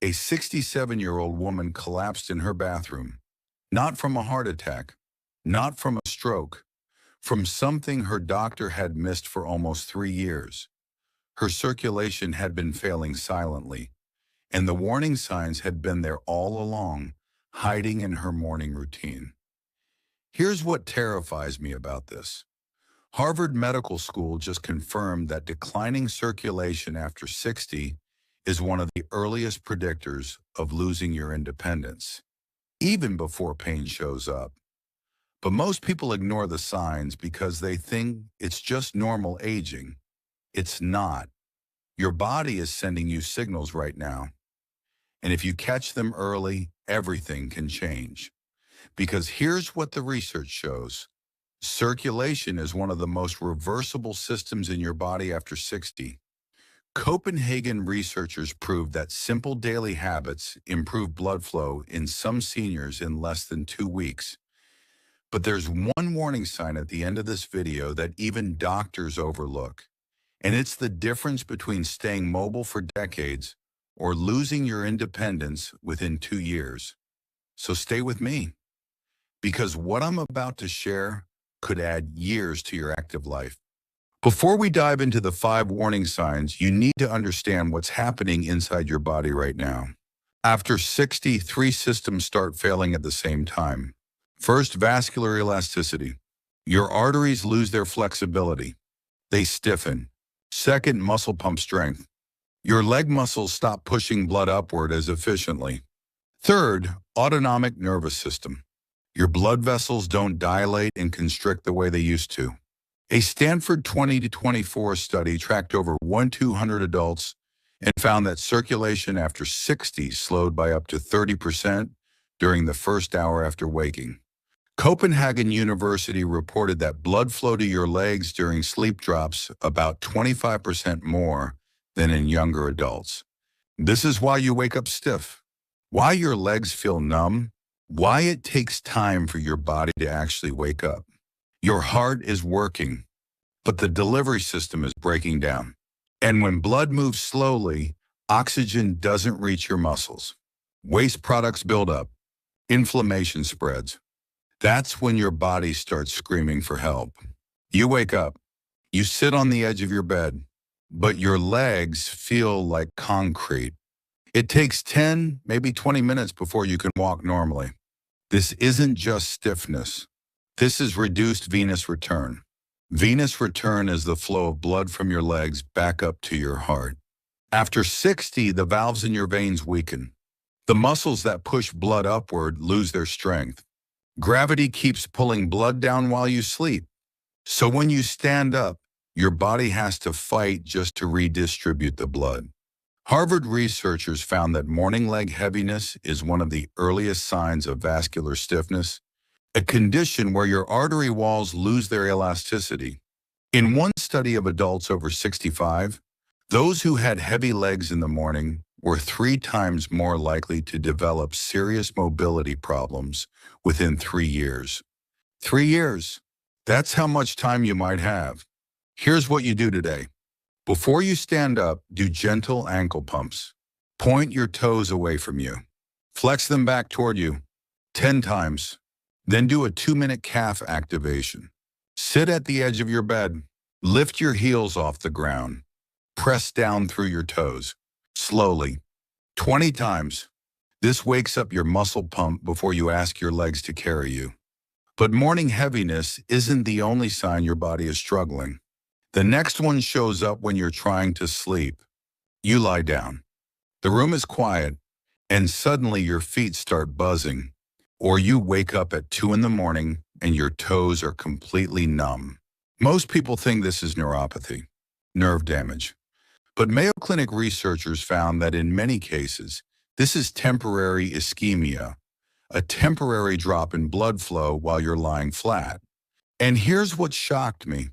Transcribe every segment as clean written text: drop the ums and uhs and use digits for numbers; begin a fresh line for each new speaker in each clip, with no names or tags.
A 67-year-old woman collapsed in her bathroom, not from a heart attack, not from a stroke, from something her doctor had missed for almost 3 years. Her circulation had been failing silently, and the warning signs had been there all along, hiding in her morning routine. Here's what terrifies me about this. Harvard Medical School just confirmed that declining circulation after 60 is one of the earliest predictors of losing your independence, even before pain shows up. But most people ignore the signs because they think it's just normal aging. It's not. Your body is sending you signals right now. And if you catch them early, everything can change. Because here's what the research shows. Circulation is one of the most reversible systems in your body after 60. Copenhagen researchers proved that simple daily habits improve blood flow in some seniors in less than 2 weeks. But there's one warning sign at the end of this video that even doctors overlook. And it's the difference between staying mobile for decades or losing your independence within 2 years. So stay with me, because what I'm about to share could add years to your active life. Before we dive into the 5 warning signs, you need to understand what's happening inside your body right now. After 60, 3 systems start failing at the same time. First, vascular elasticity. Your arteries lose their flexibility. They stiffen. Second, muscle pump strength. Your leg muscles stop pushing blood upward as efficiently. Third, autonomic nervous system. Your blood vessels don't dilate and constrict the way they used to. A Stanford 20-24 study tracked over 1,200 adults and found that circulation after 60 slowed by up to 30% during the first hour after waking. Copenhagen University reported that blood flow to your legs during sleep drops about 25% more than in younger adults. This is why you wake up stiff, why your legs feel numb, why it takes time for your body to actually wake up. Your heart is working, but the delivery system is breaking down. And when blood moves slowly, oxygen doesn't reach your muscles. Waste products build up. Inflammation spreads. That's when your body starts screaming for help. You wake up. You sit on the edge of your bed, but your legs feel like concrete. It takes 10, maybe 20 minutes before you can walk normally. This isn't just stiffness. This is reduced venous return. Venous return is the flow of blood from your legs back up to your heart. After 60, the valves in your veins weaken. The muscles that push blood upward lose their strength. Gravity keeps pulling blood down while you sleep. So when you stand up, your body has to fight just to redistribute the blood. Harvard researchers found that morning leg heaviness is one of the earliest signs of vascular stiffness, a condition where your artery walls lose their elasticity. In one study of adults over 65, those who had heavy legs in the morning were 3 times more likely to develop serious mobility problems within 3 years. 3 years. That's how much time you might have. Here's what you do today. Before you stand up, do gentle ankle pumps. Point your toes away from you. Flex them back toward you 10 times. Then do a 2-minute calf activation. Sit at the edge of your bed. Lift your heels off the ground. Press down through your toes. Slowly. 20 times. This wakes up your muscle pump before you ask your legs to carry you. But morning heaviness isn't the only sign your body is struggling. The next one shows up when you're trying to sleep. You lie down. The room is quiet, and suddenly your feet start buzzing. Or you wake up at 2 in the morning and your toes are completely numb. Most people think this is neuropathy, nerve damage. But Mayo Clinic researchers found that in many cases, this is temporary ischemia, a temporary drop in blood flow while you're lying flat. And here's what shocked me.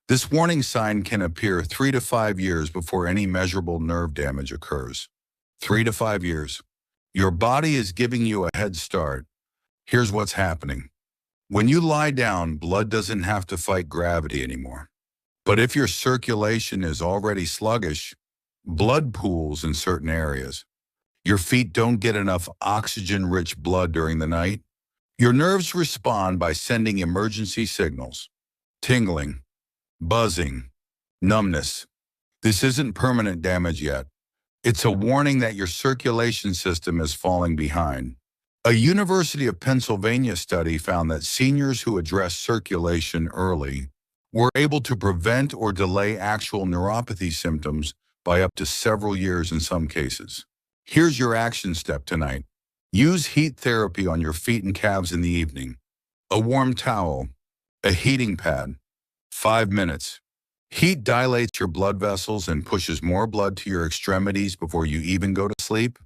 This warning sign can appear 3 to 5 years before any measurable nerve damage occurs. 3 to 5 years. Your body is giving you a head start. Here's what's happening. When you lie down, blood doesn't have to fight gravity anymore. But if your circulation is already sluggish, blood pools in certain areas. Your feet don't get enough oxygen-rich blood during the night. Your nerves respond by sending emergency signals. Tingling, buzzing, numbness. This isn't permanent damage yet. It's a warning that your circulation system is falling behind. A University of Pennsylvania study found that seniors who addressed circulation early were able to prevent or delay actual neuropathy symptoms by up to several years in some cases. Here's your action step tonight. Use heat therapy on your feet and calves in the evening. A warm towel, a heating pad, 5 minutes. Heat dilates your blood vessels and pushes more blood to your extremities before you even go to sleep.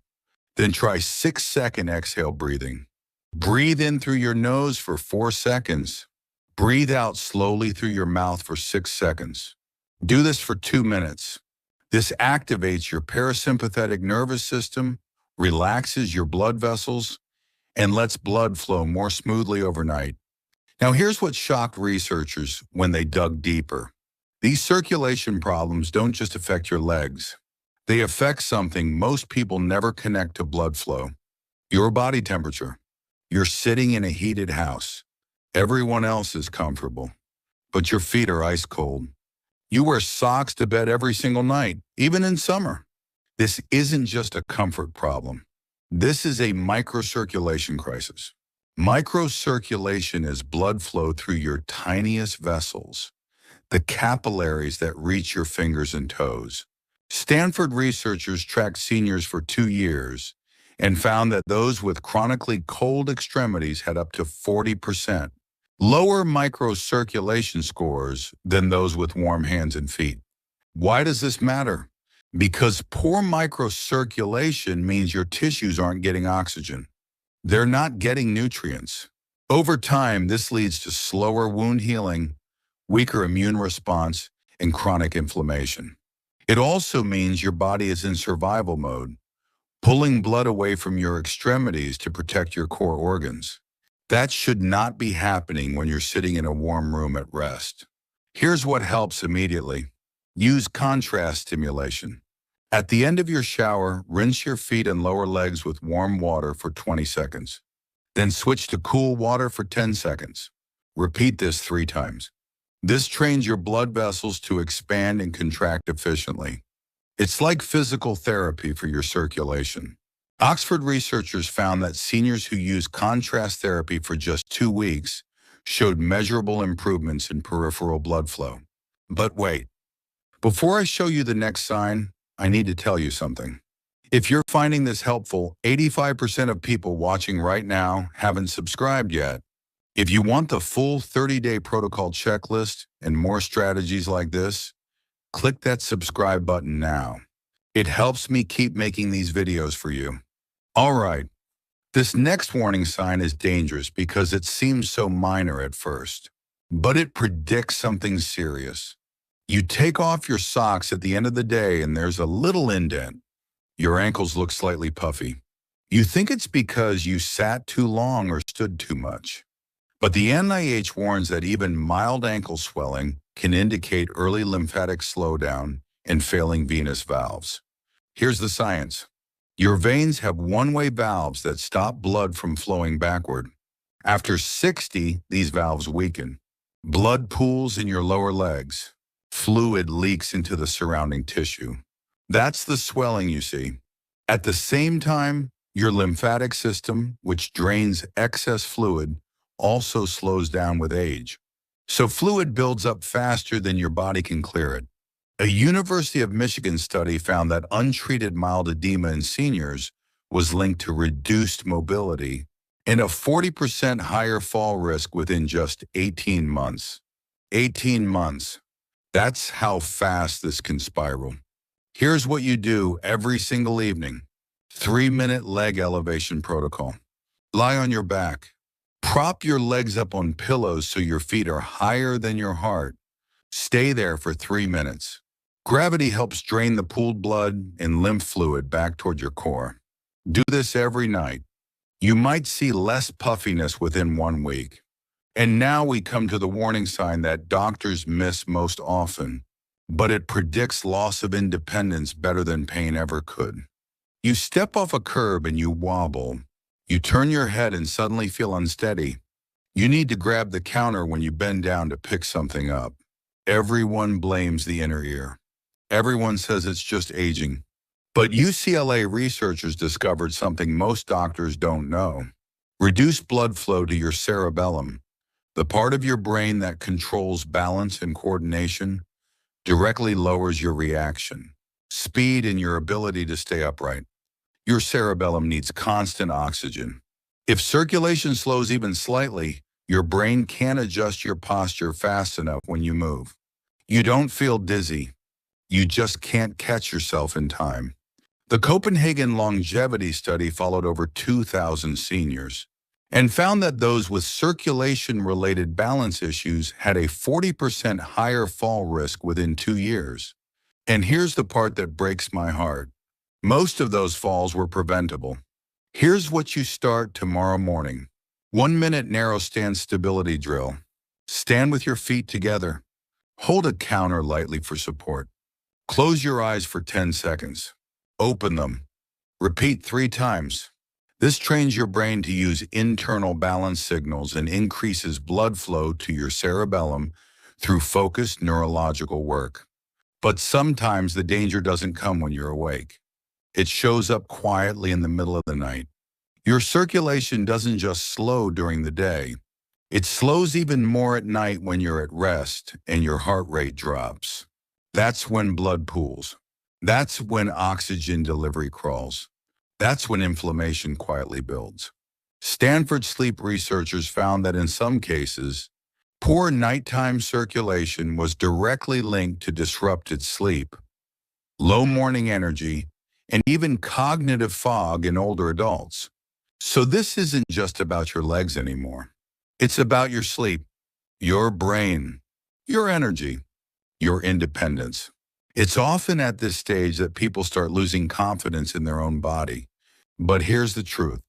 Then try 6-second exhale breathing. Breathe in through your nose for 4 seconds. Breathe out slowly through your mouth for 6 seconds. Do this for 2 minutes. This activates your parasympathetic nervous system, relaxes your blood vessels, and lets blood flow more smoothly overnight. Now here's what shocked researchers when they dug deeper. These circulation problems don't just affect your legs. They affect something most people never connect to blood flow. Your body temperature. You're sitting in a heated house. Everyone else is comfortable, but your feet are ice cold. You wear socks to bed every single night, even in summer. This isn't just a comfort problem. This is a microcirculation crisis. Microcirculation is blood flow through your tiniest vessels, the capillaries that reach your fingers and toes. Stanford researchers tracked seniors for 2 years and found that those with chronically cold extremities had up to 40% lower microcirculation scores than those with warm hands and feet. Why does this matter? Because poor microcirculation means your tissues aren't getting oxygen. They're not getting nutrients. Over time, this leads to slower wound healing, weaker immune response, and chronic inflammation. It also means your body is in survival mode, pulling blood away from your extremities to protect your core organs. That should not be happening when you're sitting in a warm room at rest. Here's what helps immediately. Use contrast stimulation. At the end of your shower, rinse your feet and lower legs with warm water for 20 seconds. Then switch to cool water for 10 seconds. Repeat this 3 times. This trains your blood vessels to expand and contract efficiently. It's like physical therapy for your circulation. Oxford researchers found that seniors who used contrast therapy for just 2 weeks showed measurable improvements in peripheral blood flow. But wait, before I show you the next sign, I need to tell you something. If you're finding this helpful, 85% of people watching right now haven't subscribed yet. If you want the full 30-day protocol checklist and more strategies like this, click that subscribe button now. It helps me keep making these videos for you. All right, this next warning sign is dangerous because it seems so minor at first, but it predicts something serious. You take off your socks at the end of the day and there's a little indent. Your ankles look slightly puffy. You think it's because you sat too long or stood too much. But the NIH warns that even mild ankle swelling can indicate early lymphatic slowdown and failing venous valves. Here's the science. Your veins have one-way valves that stop blood from flowing backward. After 60, these valves weaken. Blood pools in your lower legs. Fluid leaks into the surrounding tissue. That's the swelling you see. At the same time, your lymphatic system, which drains excess fluid, also slows down with age. So fluid builds up faster than your body can clear it. A University of Michigan study found that untreated mild edema in seniors was linked to reduced mobility and a 40% higher fall risk within just 18 months. 18 months. That's how fast this can spiral. Here's what you do every single evening. 3-minute leg elevation protocol. Lie on your back. Prop your legs up on pillows so your feet are higher than your heart. Stay there for 3 minutes. Gravity helps drain the pooled blood and lymph fluid back toward your core. Do this every night. You might see less puffiness within 1 week. And now we come to the warning sign that doctors miss most often, but it predicts loss of independence better than pain ever could. You step off a curb and you wobble. You turn your head and suddenly feel unsteady. You need to grab the counter when you bend down to pick something up. Everyone blames the inner ear. Everyone says it's just aging. But UCLA researchers discovered something most doctors don't know. Reduced blood flow to your cerebellum, the part of your brain that controls balance and coordination, directly lowers your reaction, speed, and your ability to stay upright. Your cerebellum needs constant oxygen. If circulation slows even slightly, your brain can't adjust your posture fast enough when you move. You don't feel dizzy. You just can't catch yourself in time. The Copenhagen longevity study followed over 2,000 seniors and found that those with circulation-related balance issues had a 40% higher fall risk within 2 years. And here's the part that breaks my heart. Most of those falls were preventable. Here's what you start tomorrow morning. 1-minute narrow stand stability drill. Stand with your feet together. Hold a counter lightly for support. Close your eyes for 10 seconds. Open them. Repeat 3 times. This trains your brain to use internal balance signals and increases blood flow to your cerebellum through focused neurological work. But sometimes the danger doesn't come when you're awake. It shows up quietly in the middle of the night. Your circulation doesn't just slow during the day. It slows even more at night when you're at rest and your heart rate drops. That's when blood pools. That's when oxygen delivery crawls. That's when inflammation quietly builds. Stanford sleep researchers found that in some cases, poor nighttime circulation was directly linked to disrupted sleep, low morning energy, and even cognitive fog in older adults. So this isn't just about your legs anymore. It's about your sleep, your brain, your energy, your independence. It's often at this stage that people start losing confidence in their own body. But here's the truth.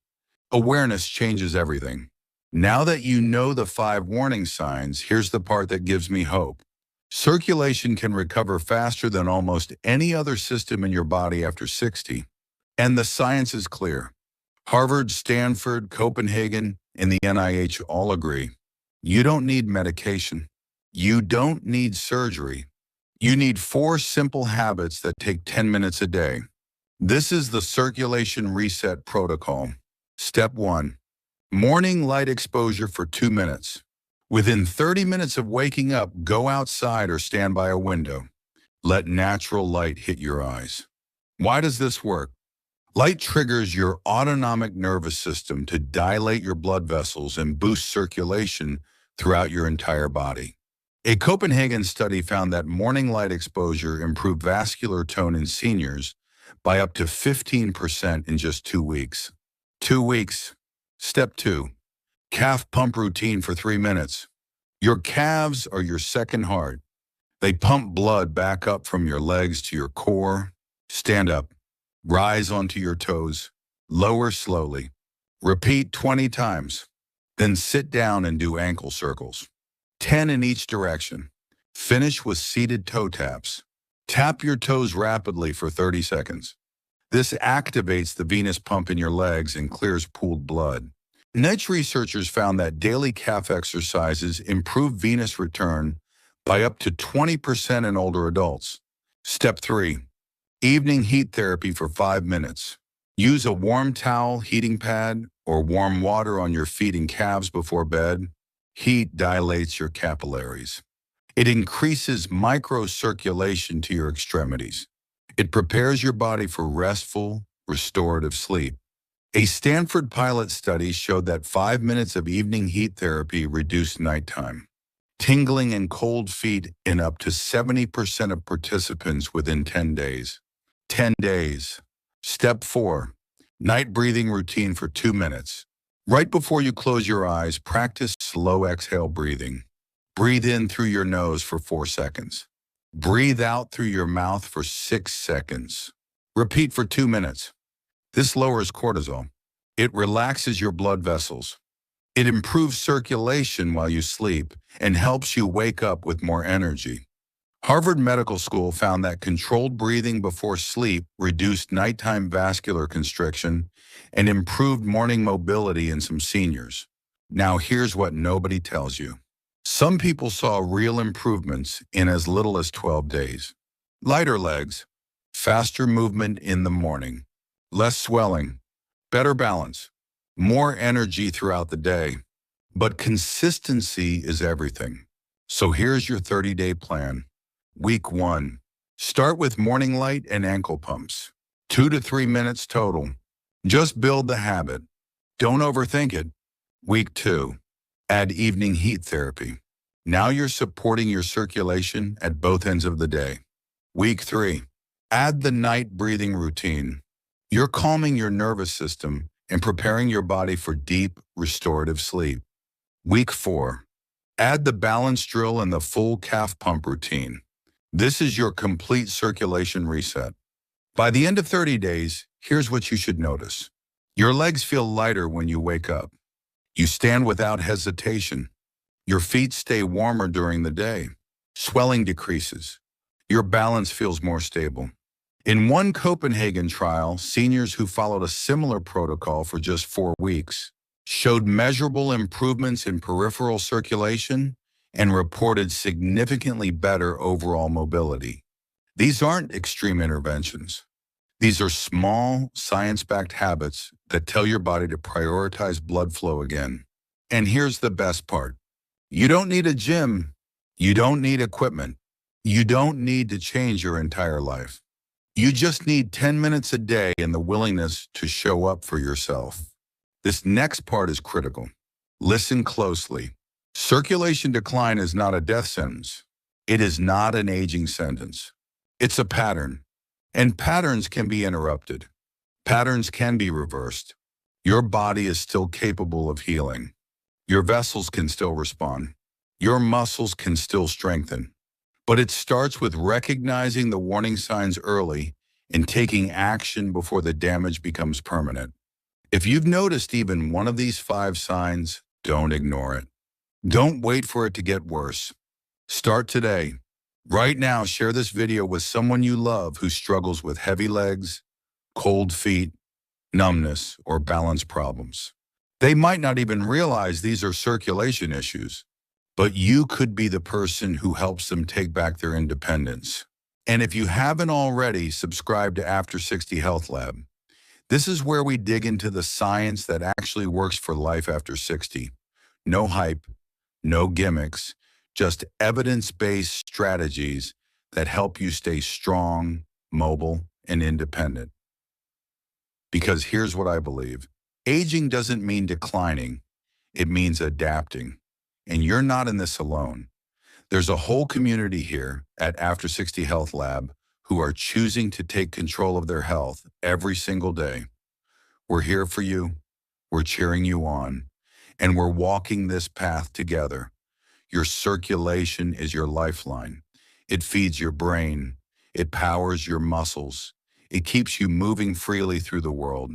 Awareness changes everything. Now that you know the 5 warning signs, here's the part that gives me hope. Circulation can recover faster than almost any other system in your body after 60. And the science is clear. Harvard, Stanford, Copenhagen, and the NIH all agree. You don't need medication. You don't need surgery. You need 4 simple habits that take 10 minutes a day. This is the circulation reset protocol. Step 1. Morning light exposure for 2 minutes. Within 30 minutes of waking up, go outside or stand by a window. Let natural light hit your eyes. Why does this work? Light triggers your autonomic nervous system to dilate your blood vessels and boost circulation throughout your entire body. A Copenhagen study found that morning light exposure improved vascular tone in seniors by up to 15% in just 2 weeks. 2 weeks. Step 2. Calf pump routine for 3 minutes. Your calves are your second heart. They pump blood back up from your legs to your core. Stand up. Rise onto your toes. Lower slowly. Repeat 20 times. Then sit down and do ankle circles. 10 in each direction. Finish with seated toe taps. Tap your toes rapidly for 30 seconds. This activates the venous pump in your legs and clears pooled blood. Niche researchers found that daily calf exercises improve venous return by up to 20% in older adults. Step 3. Evening heat therapy for 5 minutes. Use a warm towel, heating pad, or warm water on your feet and calves before bed. Heat dilates your capillaries. It increases microcirculation to your extremities. It prepares your body for restful, restorative sleep. A Stanford pilot study showed that 5 minutes of evening heat therapy reduced nighttime, tingling, and cold feet in up to 70% of participants within 10 days. 10 days. Step 4. Night breathing routine for 2 minutes. Right before you close your eyes, practice slow exhale breathing. Breathe in through your nose for 4 seconds. Breathe out through your mouth for 6 seconds. Repeat for 2 minutes. This lowers cortisol. It relaxes your blood vessels. It improves circulation while you sleep and helps you wake up with more energy. Harvard Medical School found that controlled breathing before sleep reduced nighttime vascular constriction and improved morning mobility in some seniors. Now here's what nobody tells you. Some people saw real improvements in as little as 12 days. Lighter legs, faster movement in the morning, less swelling, better balance, more energy throughout the day. But consistency is everything. So here's your 30-day plan. Week 1. Start with morning light and ankle pumps. 2 to 3 minutes total. Just build the habit. Don't overthink it. Week 2. Add evening heat therapy. Now you're supporting your circulation at both ends of the day. Week 3. Add the night breathing routine. You're calming your nervous system and preparing your body for deep, restorative sleep. Week 4. Add the balance drill and the full calf pump routine. This is your complete circulation reset. By the end of 30 days, here's what you should notice. Your legs feel lighter when you wake up. You stand without hesitation. Your feet stay warmer during the day. Swelling decreases. Your balance feels more stable. In one Copenhagen trial, seniors who followed a similar protocol for just 4 weeks showed measurable improvements in peripheral circulation and reported significantly better overall mobility. These aren't extreme interventions. These are small, science-backed habits that tell your body to prioritize blood flow again. And here's the best part. You don't need a gym. You don't need equipment. You don't need to change your entire life. You just need 10 minutes a day and the willingness to show up for yourself. This next part is critical. Listen closely. Circulation decline is not a death sentence. It is not an aging sentence. It's a pattern. And patterns can be interrupted. Patterns can be reversed. Your body is still capable of healing. Your vessels can still respond. Your muscles can still strengthen. But it starts with recognizing the warning signs early and taking action before the damage becomes permanent. If you've noticed even one of these 5 signs, don't ignore it. Don't wait for it to get worse. Start today. Right now, share this video with someone you love who struggles with heavy legs, cold feet, numbness, or balance problems. They might not even realize these are circulation issues, but you could be the person who helps them take back their independence. And if you haven't already, subscribe to After 60 Health Lab. This is where we dig into the science that actually works for life after 60. No hype, no gimmicks, just evidence-based strategies that help you stay strong, mobile, and independent. Because here's what I believe. Aging doesn't mean declining. It means adapting. And you're not in this alone. There's a whole community here at After 60 Health Lab who are choosing to take control of their health every single day. We're here for you. We're cheering you on. And we're walking this path together. Your circulation is your lifeline. It feeds your brain. It powers your muscles. It keeps you moving freely through the world.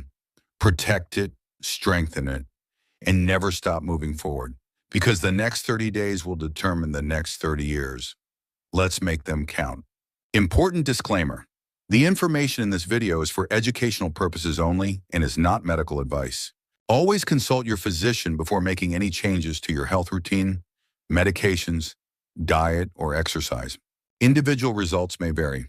Protect it, strengthen it, and never stop moving forward. Because the next 30 days will determine the next 30 years. Let's make them count. Important disclaimer. The information in this video is for educational purposes only and is not medical advice. Always consult your physician before making any changes to your health routine, medications, diet, or exercise. Individual results may vary.